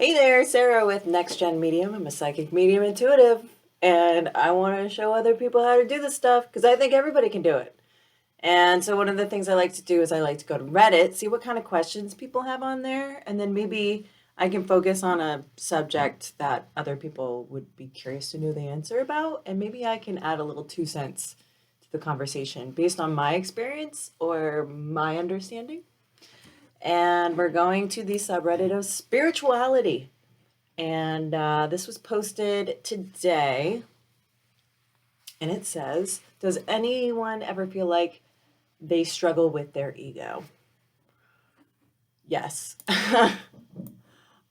Hey there, Sarah with Next Gen Medium. I'm a psychic medium intuitive, and I want to show other people how to do this stuff because I think everybody can do it. And so, one of the things I like to do is I like to go to Reddit, see what kind of questions people have on there, and then maybe I can focus on a subject that other people would be curious to know the answer about, and maybe I can add a little 2 cents to the conversation based on my experience or my understanding. And we're going to the subreddit of spirituality. And this was posted today. And it says, does anyone ever feel like they struggle with their ego? Yes,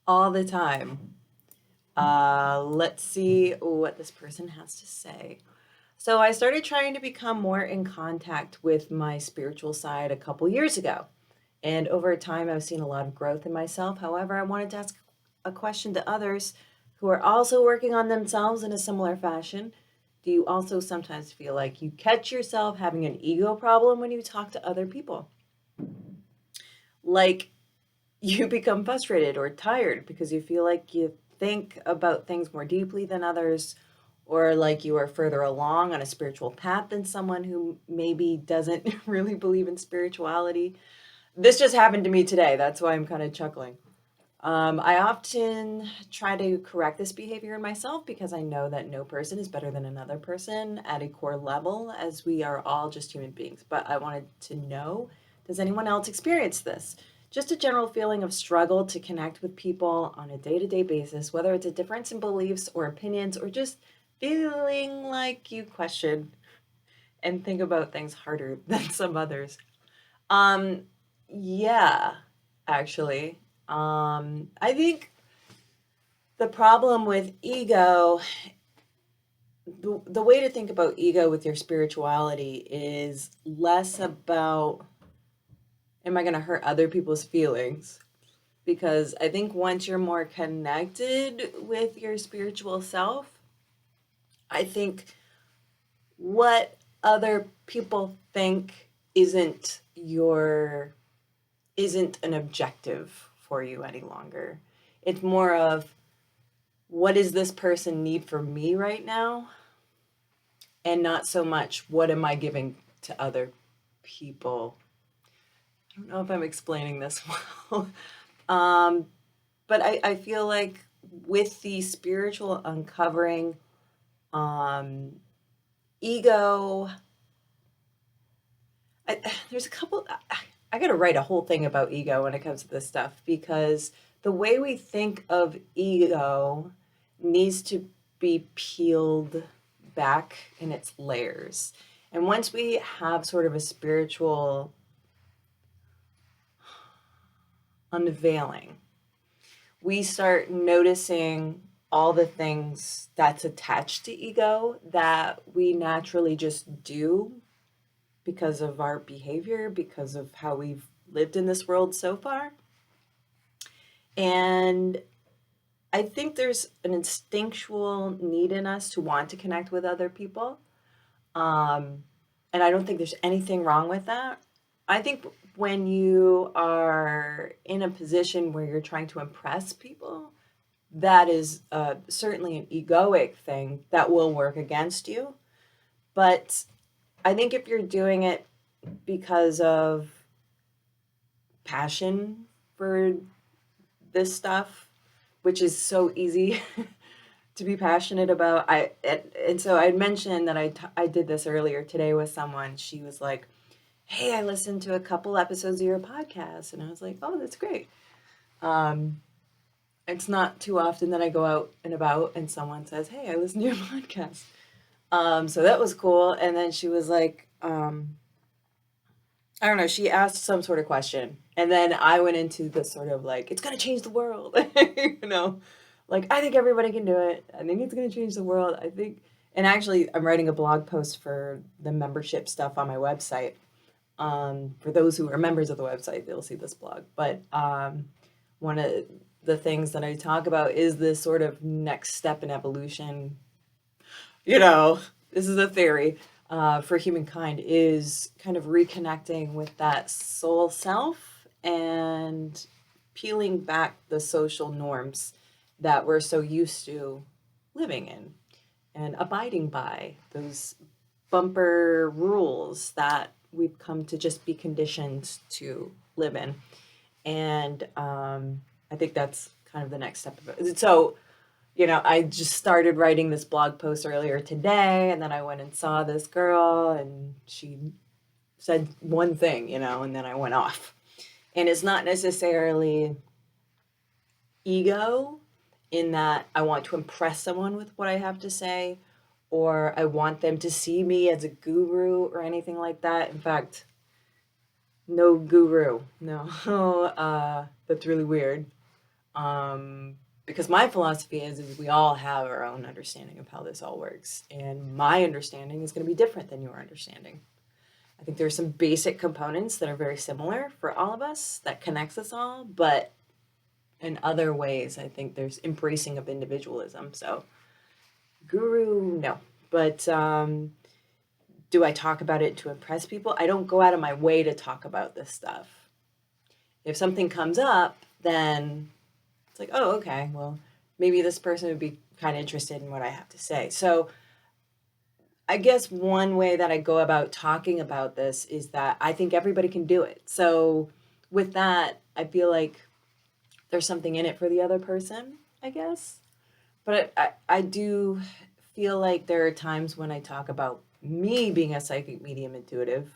all the time. Let's see what this person has to say. So I started trying to become more in contact with my spiritual side a couple years ago. And over time, I've seen a lot of growth in myself. However, I wanted to ask a question to others who are also working on themselves in a similar fashion. Do you also sometimes feel like you catch yourself having an ego problem when you talk to other people? Like you become frustrated or tired because you feel like you think about things more deeply than others, or like you are further along on a spiritual path than someone who maybe doesn't really believe in spirituality. This just happened to me today. That's why I'm kind of chuckling. I often try to correct this behavior in myself because I know that no person is better than another person at a core level, as we are all just human beings. But I wanted to know, does anyone else experience this? Just a general feeling of struggle to connect with people on a day to day basis, whether it's a difference in beliefs or opinions, or just feeling like you question and think about things harder than some others. Um, yeah, actually. I think the problem with ego, the way to think about ego with your spirituality is less about, am I going to hurt other people's feelings? Because I think once you're more connected with your spiritual self, I think what other people think isn't an objective for you any longer. It's more of, what does this person need from me right now? And not so much, what am I giving to other people? I don't know if I'm explaining this well. um, but I feel like with the spiritual uncovering, um, ego, there's a couple. I got to write a whole thing about ego when it comes to this stuff because the way we think of ego needs to be peeled back in its layers. And once we have sort of a spiritual unveiling, we start noticing all the things that's attached to ego that we naturally just do because of our behavior, because of how we've lived in this world so far. And I think there's an instinctual need in us to want to connect with other people. Um, and I don't think there's anything wrong with that. I think when you are in a position where you're trying to impress people, that is certainly an egoic thing that will work against you. But I think if you're doing it because of passion for this stuff, which is so easy to be passionate about. And so I mentioned that I did this earlier today with someone. She was like, "Hey, I listened to a couple episodes of your podcast," and I was like, "Oh, that's great." Um, it's not too often that I go out and about and someone says, "Hey, I listened to your podcast." So that was cool. And then she was like, I don't know, she asked some sort of question. And then I went into the sort of like, it's going to change the world, you know, like, I think everybody can do it. I think it's going to change the world. I think, and actually, I'm writing a blog post for the membership stuff on my website. For those who are members of the website, they'll see this blog. But one of the things that I talk about is this sort of next step in evolution. You know, this is a theory for humankind, is kind of reconnecting with that soul self and peeling back the social norms that we're so used to living in and abiding by, those bumper rules that we've come to just be conditioned to live in. And I think that's kind of the next step of it. So, I just started writing this blog post earlier today, and then I went and saw this girl, and she said one thing, and then I went off. And it's not necessarily ego in that I want to impress someone with what I have to say, or I want them to see me as a guru or anything like that. In fact, no guru. No, that's really weird. Because my philosophy is we all have our own understanding of how this all works. And my understanding is going to be different than your understanding. I think there's some basic components that are very similar for all of us that connects us all, but in other ways, I think there's embracing of individualism. So, guru, no. But do I talk about it to impress people? I don't go out of my way to talk about this stuff. If something comes up, then it's like, oh, okay, well, maybe this person would be kind of interested in what I have to say. So I guess one way that I go about talking about this is that I think everybody can do it. So with that, I feel like there's something in it for the other person, I guess. But I do feel like there are times when I talk about me being a psychic medium intuitive.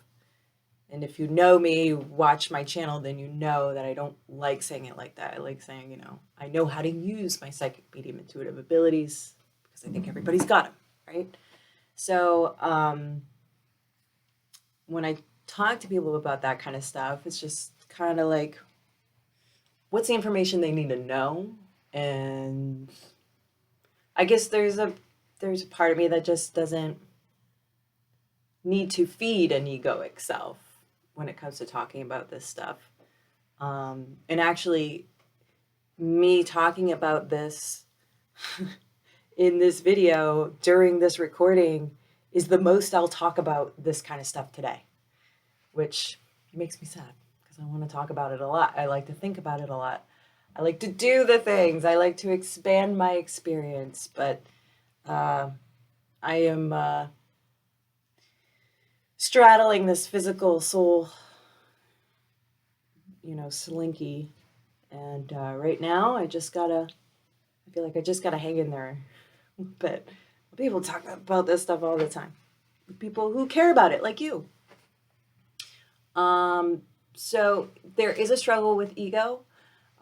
And if you know me, watch my channel, then you know that I don't like saying it like that. I like saying, I know how to use my psychic medium intuitive abilities because I think everybody's got them, right? So when I talk to people about that kind of stuff, it's just kind of like, what's the information they need to know? And I guess there's a part of me that just doesn't need to feed an egoic self when it comes to talking about this stuff. And actually, me talking about this in this video during this recording is the most I'll talk about this kind of stuff today, which makes me sad because I want to talk about it a lot. I like to think about it a lot. I like to do the things. I like to expand my experience, but I am straddling this physical soul, slinky. And right now, I feel like I just gotta hang in there. But people talk about this stuff all the time. People who care about it, like you. So there is a struggle with ego.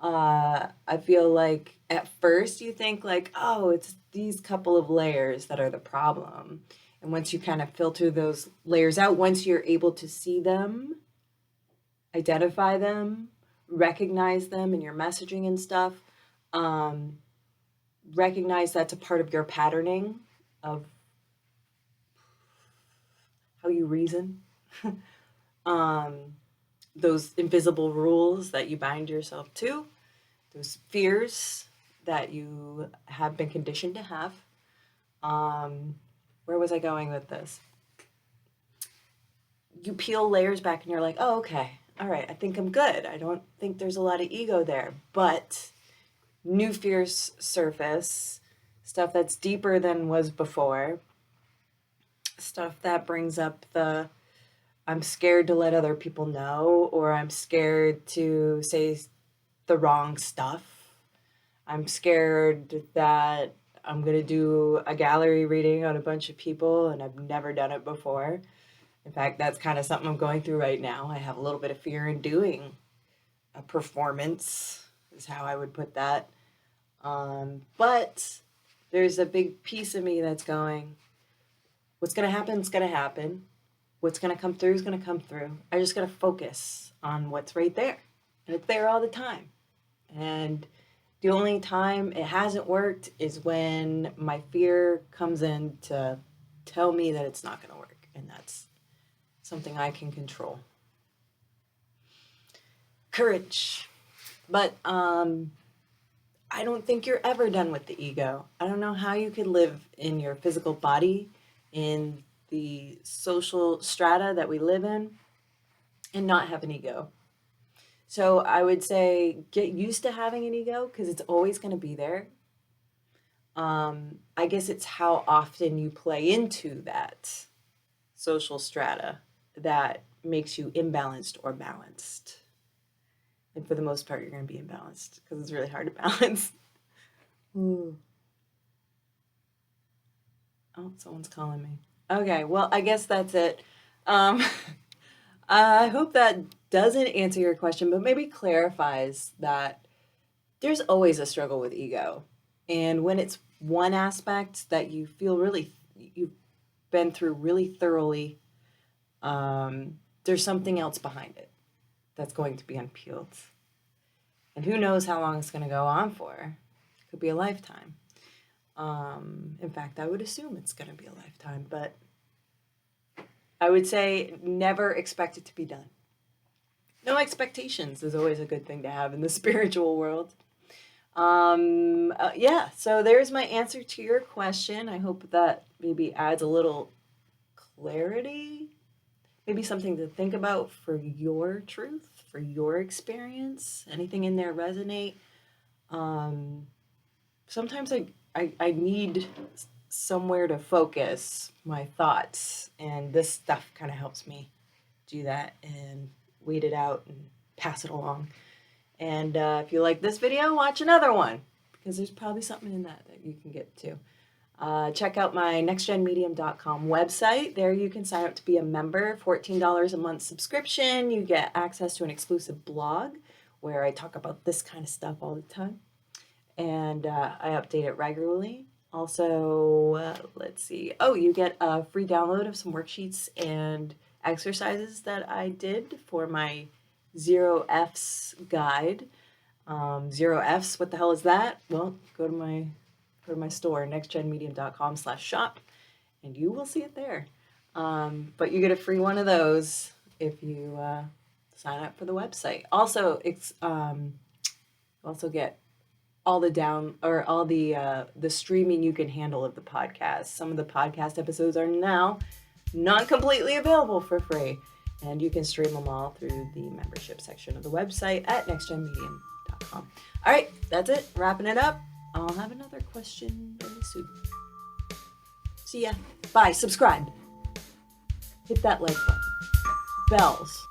I feel like at first you think like, oh, it's these couple of layers that are the problem. And once you kind of filter those layers out, once you're able to see them, identify them, recognize them in your messaging and stuff, recognize that's a part of your patterning of how you reason. Those invisible rules that you bind yourself to, those fears that you have been conditioned to have. Where was I going with this? You peel layers back and you're like, oh, okay, all right, I think I'm good. I don't think there's a lot of ego there, but new fears surface, stuff that's deeper than was before, stuff that brings up the I'm scared to let other people know, or I'm scared to say the wrong stuff. I'm scared that I'm going to do a gallery reading on a bunch of people and I've never done it before. In fact, that's kind of something I'm going through right now. I have a little bit of fear in doing a performance, is how I would put that. But there's a big piece of me that's going, what's going to happen is going to happen. What's going to come through is going to come through. I just got to focus on what's right there. And it's there all the time. And the only time it hasn't worked is when my fear comes in to tell me that it's not going to work. And that's something I can control. Courage. But I don't think you're ever done with the ego. I don't know how you could live in your physical body, in the social strata that we live in, and not have an ego. So I would say get used to having an ego because it's always going to be there. I guess it's how often you play into that social strata that makes you imbalanced or balanced. And for the most part, you're going to be imbalanced because it's really hard to balance. Ooh. Oh, someone's calling me. Okay, well, I guess that's it. Um, I hope that doesn't answer your question, but maybe clarifies that there's always a struggle with ego. And when it's one aspect that you feel really, you've been through really thoroughly, there's something else behind it that's going to be unpeeled. And who knows how long it's going to go on for? It could be a lifetime. In fact, I would assume it's going to be a lifetime, but I would say never expect it to be done. No expectations is always a good thing to have in the spiritual world. Yeah, so there's my answer to your question. I hope that maybe adds a little clarity, maybe something to think about for your truth, for your experience. Anything in there resonate? Sometimes I need somewhere to focus my thoughts, and this stuff kind of helps me do that and wait it out and pass it along. And if you like this video, watch another one, because there's probably something in that you can get to. Check out my nextgenmedium.com website. There you can sign up to be a member. $14 a month subscription. You get access to an exclusive blog where I talk about this kind of stuff all the time. And I update it regularly. Also, let's see. Oh, you get a free download of some worksheets and exercises that I did for my 0 Fs guide. 0 Fs, what the hell is that? Well, go to my store, nextgenmedium.com/shop, and you will see it there. But you get a free one of those if you sign up for the website. Also, it's you also get all the streaming you can handle of the podcast. Some of the podcast episodes are now not completely available for free, and you can stream them all through the membership section of the website at nextgenmedium.com. All right, that's it. Wrapping it up. I'll have another question very soon. See ya. Bye. Subscribe. Hit that like button. Bells.